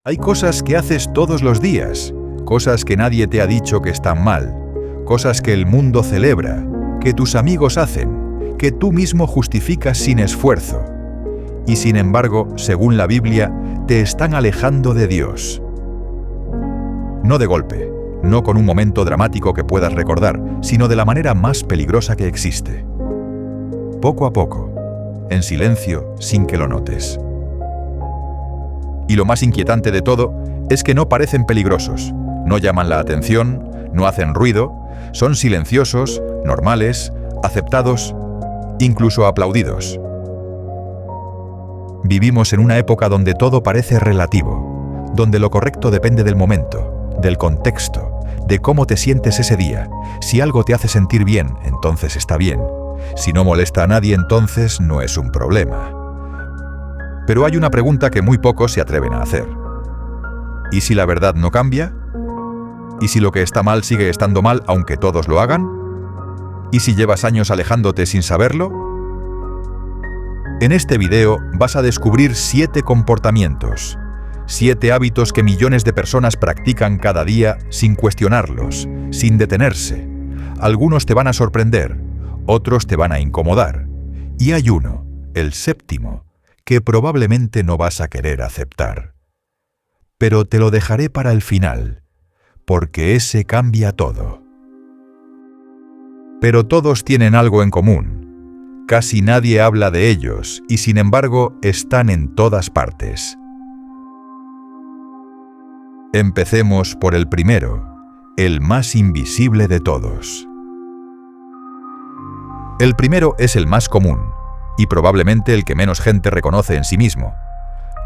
Hay cosas que haces todos los días, cosas que nadie te ha dicho que están mal, cosas que el mundo celebra, que tus amigos hacen, que tú mismo justificas sin esfuerzo. Y sin embargo, según la Biblia, te están alejando de Dios. No de golpe, no con un momento dramático que puedas recordar, sino de la manera más peligrosa que existe. Poco a poco, en silencio, sin que lo notes. Y lo más inquietante de todo es que no parecen peligrosos, no llaman la atención, no hacen ruido, son silenciosos, normales, aceptados, incluso aplaudidos. Vivimos en una época donde todo parece relativo, donde lo correcto depende del momento, del contexto, de cómo te sientes ese día. Si algo te hace sentir bien, entonces está bien. Si no molesta a nadie, entonces no es un problema. Pero hay una pregunta que muy pocos se atreven a hacer. ¿Y si la verdad no cambia? ¿Y si lo que está mal sigue estando mal aunque todos lo hagan? ¿Y si llevas años alejándote sin saberlo? En este video vas a descubrir 7 comportamientos, 7 hábitos que millones de personas practican cada día sin cuestionarlos, sin detenerse. Algunos te van a sorprender, otros te van a incomodar. Y hay uno, el 7º, que probablemente no vas a querer aceptar. Pero te lo dejaré para el final, porque ese cambia todo. Pero todos tienen algo en común. Casi nadie habla de ellos y sin embargo están en todas partes. Empecemos por el primero, el más invisible de todos. El primero es el más común y probablemente el que menos gente reconoce en sí mismo.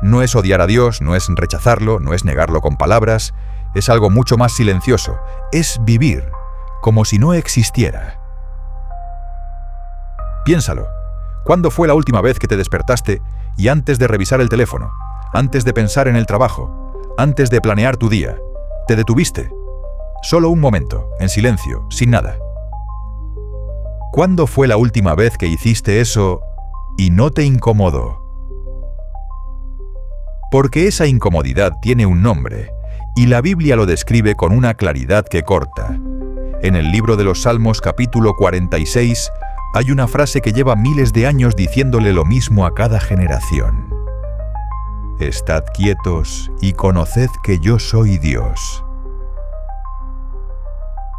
No es odiar a Dios, no es rechazarlo, no es negarlo con palabras, es algo mucho más silencioso, es vivir como si no existiera. Piénsalo, ¿cuándo fue la última vez que te despertaste y antes de revisar el teléfono, antes de pensar en el trabajo, antes de planear tu día, te detuviste? Solo un momento, en silencio, sin nada. ¿Cuándo fue la última vez que hiciste eso y no te incomodó? Porque esa incomodidad tiene un nombre, y la Biblia lo describe con una claridad que corta. En el libro de los Salmos, capítulo 46, hay una frase que lleva miles de años diciéndole lo mismo a cada generación. Estad quietos y conoced que yo soy Dios.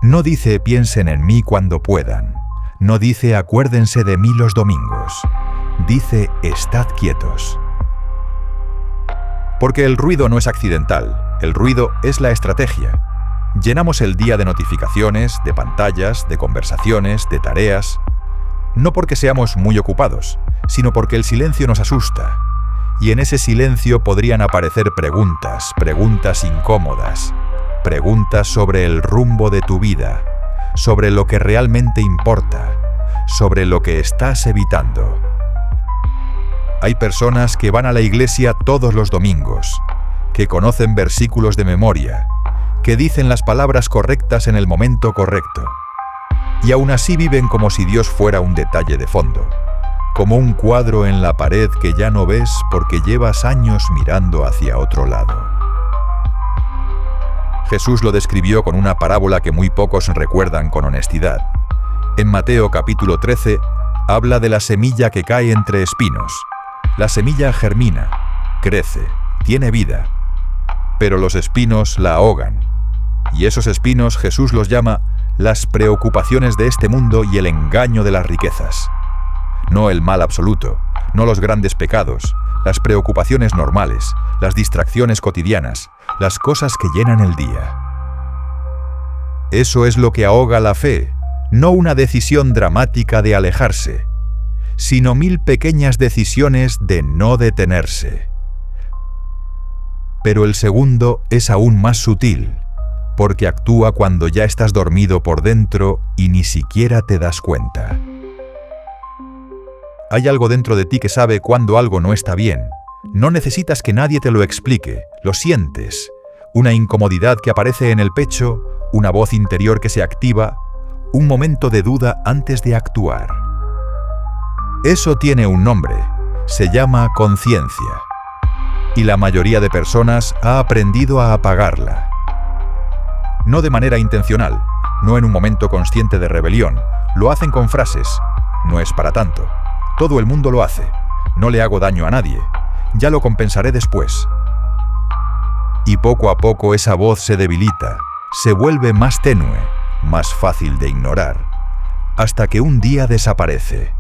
No dice piensen en mí cuando puedan. No dice acuérdense de mí los domingos. Dice estad quietos. Porque el ruido no es accidental, el ruido es la estrategia. Llenamos el día de notificaciones, de pantallas, de conversaciones, de tareas. No porque seamos muy ocupados, sino porque el silencio nos asusta. Y en ese silencio podrían aparecer preguntas incómodas, preguntas sobre el rumbo de tu vida, sobre lo que realmente importa, sobre lo que estás evitando. Hay personas que van a la iglesia todos los domingos, que conocen versículos de memoria, que dicen las palabras correctas en el momento correcto, y aún así viven como si Dios fuera un detalle de fondo, como un cuadro en la pared que ya no ves porque llevas años mirando hacia otro lado. Jesús lo describió con una parábola que muy pocos recuerdan con honestidad. En Mateo capítulo 13, habla de la semilla que cae entre espinos. La semilla germina, crece, tiene vida, pero los espinos la ahogan. Y esos espinos Jesús los llama las preocupaciones de este mundo y el engaño de las riquezas. No el mal absoluto, no los grandes pecados, las preocupaciones normales, las distracciones cotidianas, las cosas que llenan el día. Eso es lo que ahoga la fe, no una decisión dramática de alejarse, sino 1000 pequeñas decisiones de no detenerse. Pero el segundo es aún más sutil, porque actúa cuando ya estás dormido por dentro y ni siquiera te das cuenta. Hay algo dentro de ti que sabe cuando algo no está bien. No necesitas que nadie te lo explique, lo sientes. Una incomodidad que aparece en el pecho, una voz interior que se activa, un momento de duda antes de actuar. Eso tiene un nombre, se llama conciencia. y la mayoría de personas ha aprendido a apagarla. No de manera intencional, no en un momento consciente de rebelión, lo hacen con frases: no es para tanto, todo el mundo lo hace, no le hago daño a nadie, ya lo compensaré después. Y poco a poco esa voz se debilita, se vuelve más tenue, más fácil de ignorar, hasta que un día desaparece.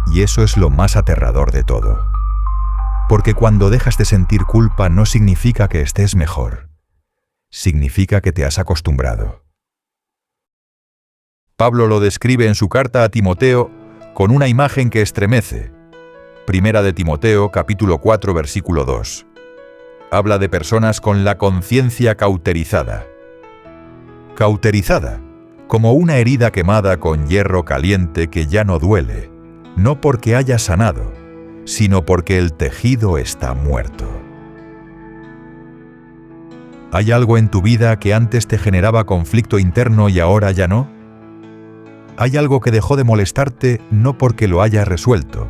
Y eso es lo más aterrador de todo. Porque cuando dejas de sentir culpa no significa que estés mejor. Significa que te has acostumbrado. Pablo lo describe en su carta a Timoteo con una imagen que estremece. Primera de Timoteo, capítulo 4, versículo 2. Habla de personas con la conciencia cauterizada. Cauterizada, como una herida quemada con hierro caliente que ya no duele, no porque haya sanado, sino porque el tejido está muerto. ¿Hay algo en tu vida que antes te generaba conflicto interno y ahora ya no? ¿Hay algo que dejó de molestarte no porque lo hayas resuelto,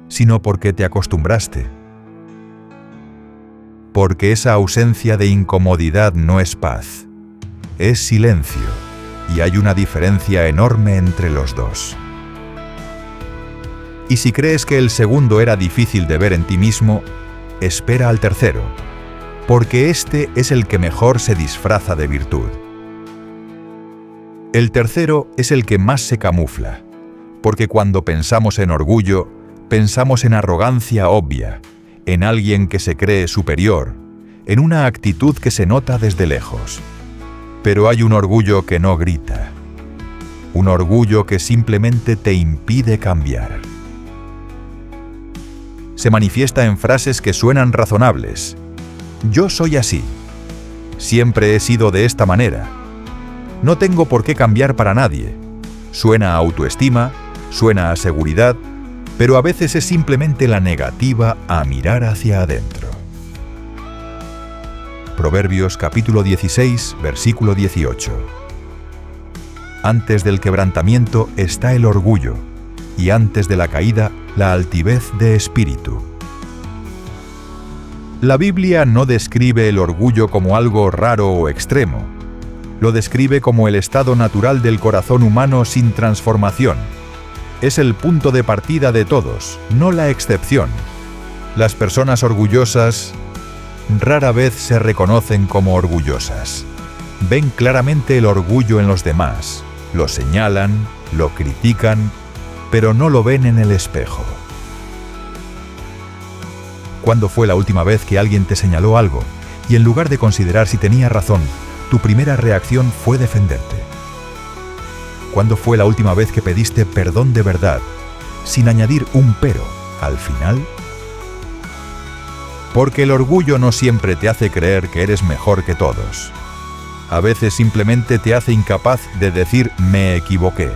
sino porque te acostumbraste? Porque esa ausencia de incomodidad no es paz, es silencio, y hay una diferencia enorme entre los dos. Y si crees que el segundo era difícil de ver en ti mismo, espera al tercero, porque este es el que mejor se disfraza de virtud. El tercero es el que más se camufla, porque cuando pensamos en orgullo, pensamos en arrogancia obvia, en alguien que se cree superior, en una actitud que se nota desde lejos. Pero hay un orgullo que no grita, un orgullo que simplemente te impide cambiar. Se manifiesta en frases que suenan razonables. Yo soy así. Siempre he sido de esta manera. No tengo por qué cambiar para nadie. Suena a autoestima, suena a seguridad, pero a veces es simplemente la negativa a mirar hacia adentro. Proverbios capítulo 16, versículo 18. Antes del quebrantamiento está el orgullo, y antes de la caída, la altivez de espíritu. La Biblia no describe el orgullo como algo raro o extremo. Lo describe como el estado natural del corazón humano sin transformación. Es el punto de partida de todos, no la excepción. Las personas orgullosas rara vez se reconocen como orgullosas. Ven claramente el orgullo en los demás, lo señalan, lo critican, pero no lo ven en el espejo. ¿Cuándo fue la última vez que alguien te señaló algo y en lugar de considerar si tenía razón, tu primera reacción fue defenderte? ¿Cuándo fue la última vez que pediste perdón de verdad, sin añadir un pero al final? Porque el orgullo no siempre te hace creer que eres mejor que todos. A veces simplemente te hace incapaz de decir me equivoqué.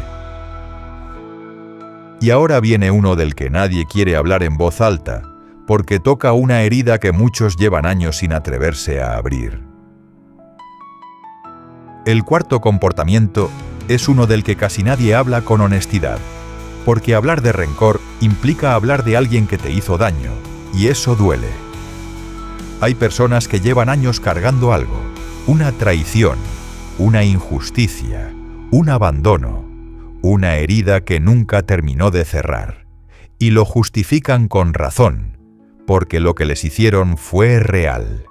Y ahora viene uno del que nadie quiere hablar en voz alta, porque toca una herida que muchos llevan años sin atreverse a abrir. El cuarto comportamiento es uno del que casi nadie habla con honestidad, porque hablar de rencor implica hablar de alguien que te hizo daño, y eso duele. Hay personas que llevan años cargando algo, una traición, una injusticia, un abandono, una herida que nunca terminó de cerrar, y lo justifican con razón, porque lo que les hicieron fue real.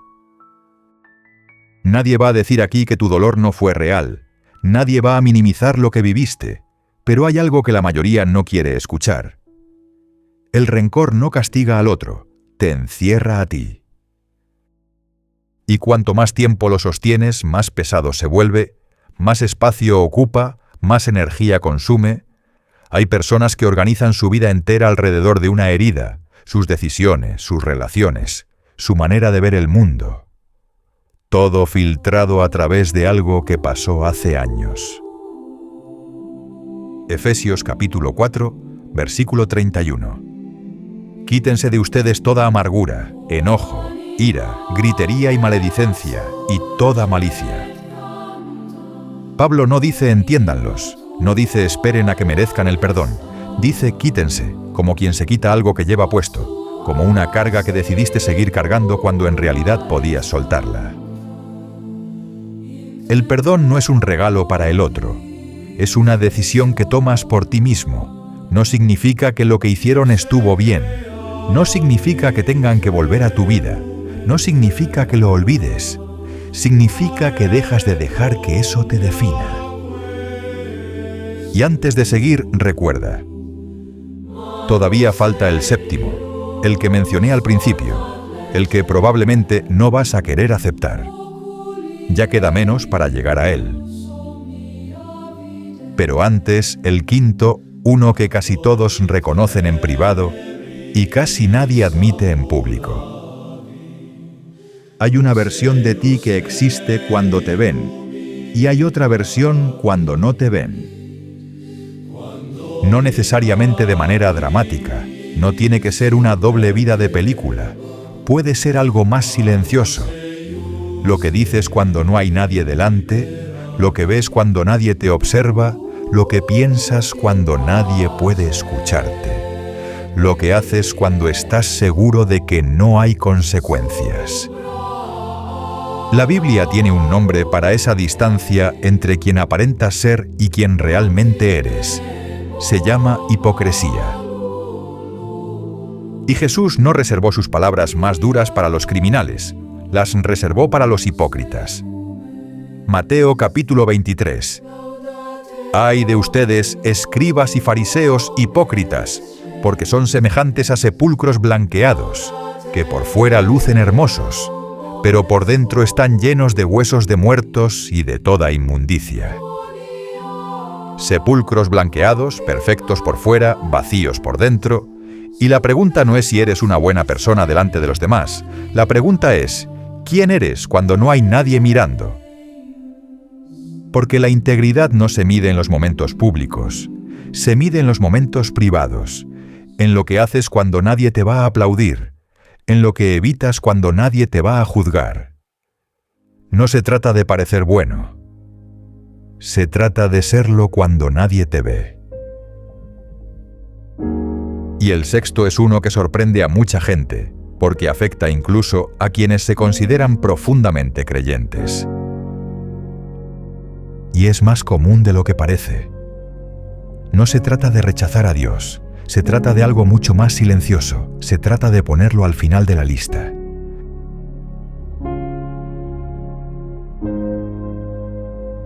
Nadie va a decir aquí que tu dolor no fue real, nadie va a minimizar lo que viviste, pero hay algo que la mayoría no quiere escuchar. El rencor no castiga al otro, te encierra a ti. Y cuanto más tiempo lo sostienes, más pesado se vuelve, más espacio ocupa, más energía consume. Hay personas que organizan su vida entera alrededor de una herida, sus decisiones, sus relaciones, su manera de ver el mundo. Todo filtrado a través de algo que pasó hace años. Efesios capítulo 4, versículo 31. Quítense de ustedes toda amargura, enojo, ira, gritería y maledicencia, y toda malicia. Pablo no dice entiéndanlos, no dice esperen a que merezcan el perdón, dice quítense, como quien se quita algo que lleva puesto, como una carga que decidiste seguir cargando cuando en realidad podías soltarla. El perdón no es un regalo para el otro, es una decisión que tomas por ti mismo. No significa que lo que hicieron estuvo bien, no significa que tengan que volver a tu vida, no significa que lo olvides, significa que dejas de dejar que eso te defina. Y antes de seguir, recuerda, todavía falta el séptimo, el que mencioné al principio, el que probablemente no vas a querer aceptar. Ya queda menos para llegar a él. Pero antes, el quinto, uno que casi todos reconocen en privado y casi nadie admite en público. Hay una versión de ti que existe cuando te ven, y hay otra versión cuando no te ven. No necesariamente de manera dramática, no tiene que ser una doble vida de película, puede ser algo más silencioso. Lo que dices cuando no hay nadie delante, lo que ves cuando nadie te observa, lo que piensas cuando nadie puede escucharte, lo que haces cuando estás seguro de que no hay consecuencias. La Biblia tiene un nombre para esa distancia entre quien aparentas ser y quien realmente eres. Se llama hipocresía. Y Jesús no reservó sus palabras más duras para los criminales, las reservó para los hipócritas. Mateo capítulo 23. Ay de ustedes, escribas y fariseos hipócritas, porque son semejantes a sepulcros blanqueados, que por fuera lucen hermosos, pero por dentro están llenos de huesos de muertos y de toda inmundicia. Sepulcros blanqueados, perfectos por fuera, vacíos por dentro. Y la pregunta no es si eres una buena persona delante de los demás. La pregunta es, ¿quién eres cuando no hay nadie mirando? Porque la integridad no se mide en los momentos públicos, se mide en los momentos privados, en lo que haces cuando nadie te va a aplaudir, en lo que evitas cuando nadie te va a juzgar. No se trata de parecer bueno, se trata de serlo cuando nadie te ve. Y el sexto es uno que sorprende a mucha gente, porque afecta incluso a quienes se consideran profundamente creyentes. Y es más común de lo que parece. No se trata de rechazar a Dios, se trata de algo mucho más silencioso, se trata de ponerlo al final de la lista.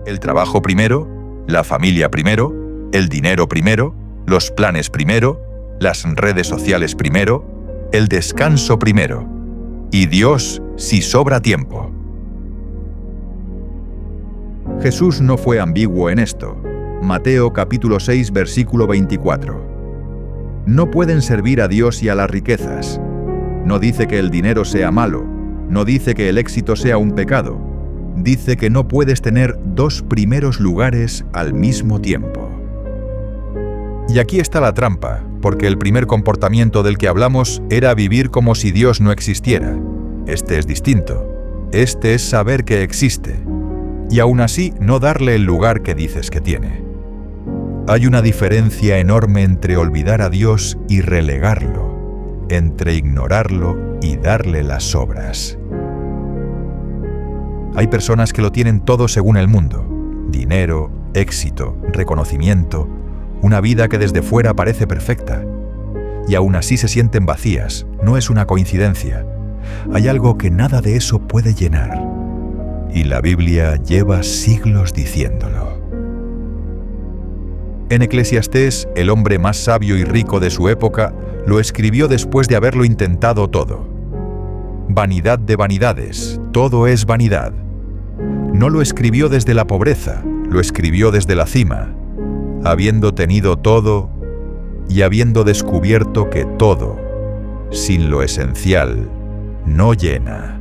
El trabajo primero, la familia primero, el dinero primero, los planes primero, las redes sociales primero, el descanso primero, y Dios si sobra tiempo. Jesús no fue ambiguo en esto. Mateo capítulo 6, versículo 24. No pueden servir a Dios y a las riquezas. No dice que el dinero sea malo, no dice que el éxito sea un pecado. Dice que no puedes tener dos primeros lugares al mismo tiempo. Y aquí está la trampa, porque el primer comportamiento del que hablamos era vivir como si Dios no existiera. Este es distinto. Este es saber que existe. Y aún así no darle el lugar que dices que tiene. Hay una diferencia enorme entre olvidar a Dios y relegarlo, entre ignorarlo y darle las sobras. Hay personas que lo tienen todo según el mundo: dinero, éxito, reconocimiento, una vida que desde fuera parece perfecta. Y aún así se sienten vacías, no es una coincidencia. Hay algo que nada de eso puede llenar. Y la Biblia lleva siglos diciéndolo. En Eclesiastés, el hombre más sabio y rico de su época lo escribió después de haberlo intentado todo. Vanidad de vanidades, todo es vanidad. No lo escribió desde la pobreza, lo escribió desde la cima, habiendo tenido todo y habiendo descubierto que todo, sin lo esencial, no llena.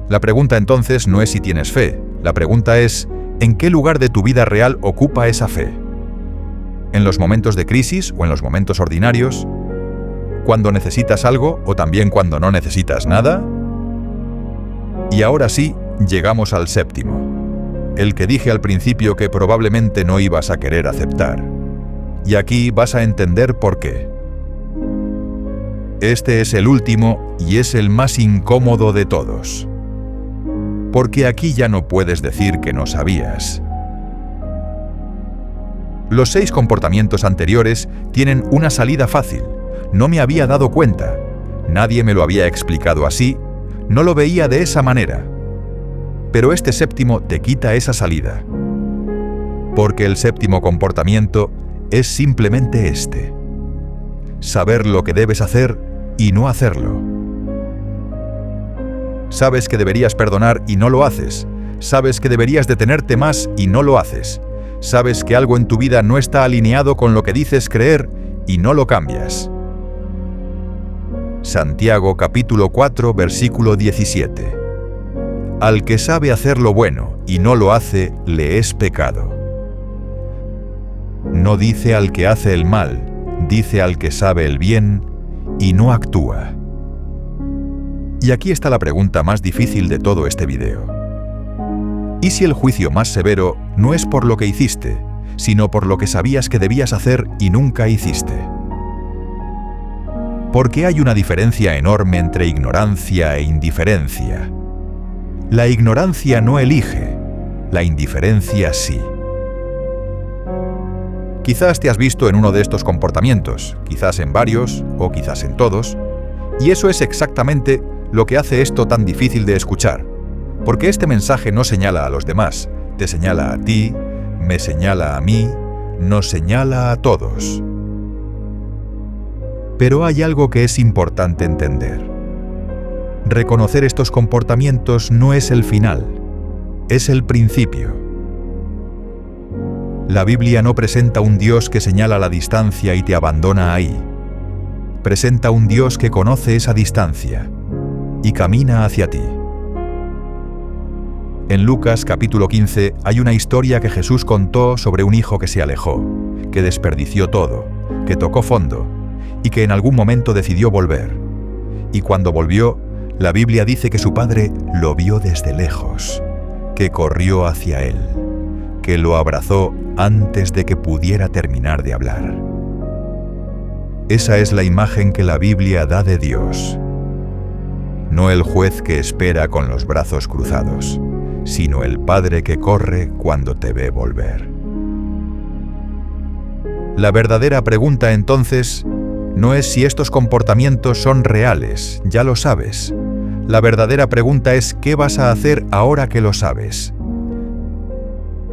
La pregunta entonces no es si tienes fe, la pregunta es, ¿en qué lugar de tu vida real ocupa esa fe? ¿En los momentos de crisis o en los momentos ordinarios? ¿Cuando necesitas algo o también cuando no necesitas nada? Y ahora sí, llegamos al séptimo, el que dije al principio que probablemente no ibas a querer aceptar. Y aquí vas a entender por qué. Este es el último y es el más incómodo de todos. Porque aquí ya no puedes decir que no sabías. Los 6 comportamientos anteriores tienen una salida fácil. No me había dado cuenta. Nadie me lo había explicado así. No lo veía de esa manera. Pero este séptimo te quita esa salida. Porque el séptimo comportamiento es simplemente este: saber lo que debes hacer y no hacerlo. Sabes que deberías perdonar y no lo haces. Sabes que deberías detenerte más y no lo haces. Sabes que algo en tu vida no está alineado con lo que dices creer y no lo cambias. Santiago capítulo 4 versículo 17. Al que sabe hacer lo bueno y no lo hace, le es pecado. No dice al que hace el mal, dice al que sabe el bien y no actúa. Y aquí está la pregunta más difícil de todo este video. ¿Y si el juicio más severo no es por lo que hiciste, sino por lo que sabías que debías hacer y nunca hiciste? Porque hay una diferencia enorme entre ignorancia e indiferencia. La ignorancia no elige, la indiferencia sí. Quizás te has visto en uno de estos comportamientos, quizás en varios o quizás en todos, y eso es exactamente lo que hace esto tan difícil de escuchar, porque este mensaje no señala a los demás, te señala a ti, me señala a mí, nos señala a todos. Pero hay algo que es importante entender. Reconocer estos comportamientos no es el final, es el principio. La Biblia no presenta un Dios que señala la distancia y te abandona ahí. Presenta un Dios que conoce esa distancia y camina hacia ti. En Lucas capítulo 15 hay una historia que Jesús contó sobre un hijo que se alejó, que desperdició todo, que tocó fondo y que en algún momento decidió volver. Y cuando volvió, la Biblia dice que su padre lo vio desde lejos, que corrió hacia él, que lo abrazó antes de que pudiera terminar de hablar. Esa es la imagen que la Biblia da de Dios. No el juez que espera con los brazos cruzados, sino el Padre que corre cuando te ve volver. La verdadera pregunta entonces no es si estos comportamientos son reales, ya lo sabes. La verdadera pregunta es ¿qué vas a hacer ahora que lo sabes?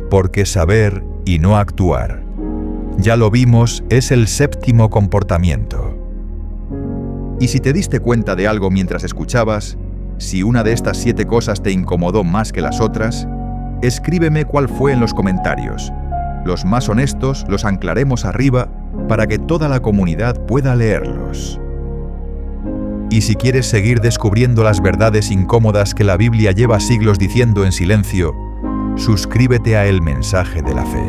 Porque saber y no actuar, ya lo vimos, es el séptimo comportamiento. Y si te diste cuenta de algo mientras escuchabas, si una de estas 7 cosas te incomodó más que las otras, escríbeme cuál fue en los comentarios. Los más honestos los anclaremos arriba para que toda la comunidad pueda leerlos. Y si quieres seguir descubriendo las verdades incómodas que la Biblia lleva siglos diciendo en silencio, suscríbete a El Mensaje de la Fe.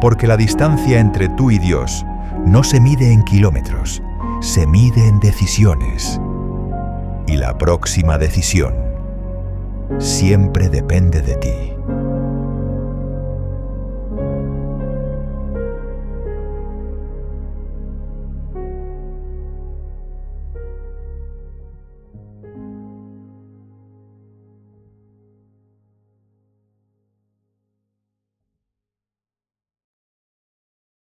Porque la distancia entre tú y Dios no se mide en kilómetros, se mide en decisiones. Y la próxima decisión siempre depende de ti.